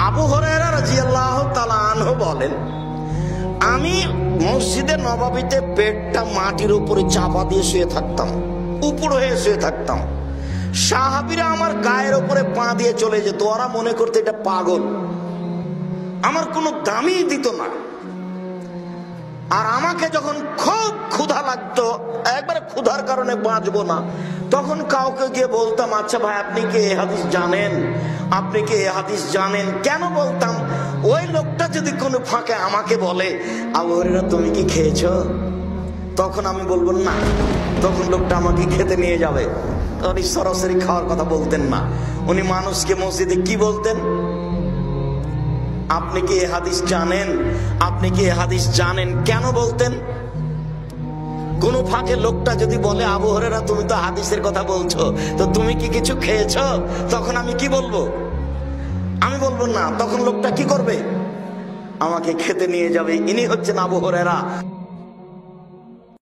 আবু হুরায়রা রাদিয়াল্লাহু তাআলা আনহু বলেন, আমি মসজিদে নববীতে পেটটা মাটির উপরে চাপা দিয়ে শুয়ে থাকতাম, উপর হয়ে শুয়ে থাকতাম। সাহাবীরা আমার গায়ের উপরে পা দিয়ে চলে যেত, ওরা মনে করতে এটা পাগল, আমার কোনো দামই দিত না। আর আমাকে যখন খুব ক্ষুধা লাগতো, একবারে ক্ষুধার কারণে বাঁচবো না, তখন কাউকে গিয়ে বলতাম, আচ্ছা ভাই আপনি কি এই হাদিস জানেন, আপনি কি এই হাদিস জানেন? কেন বলতাম? ওই লোকটা যদি কোনো ফাঁকে আমাকে বলে, আবু হুরায়রা তুমি কি খেয়েছো, তখন আমি বলবো না, তখন লোকটা আমাকে খেতে নিয়ে যাবে। উনি সরাসরি খাওয়ার কথা বলতেন না, উনি মানুষকে মসজিদে কি বলতেন, আপনি কি এই হাদিস জানেন, আপনি কি এই হাদিস জানেন, কেন বলতেন? কোন ফাঁকে লোকটা যদি বলে, আবু হুরায়রা তুমি তো হাদিসের কথা বলছো, তো তুমি কি কিছু খেয়েছো, তখন আমি কি বলবো? আমি বলবো না, তখন লোকটা কি করবে? আমাকে খেতে নিয়ে যাবে। ইনি হচ্ছেন আবু হুরায়রা।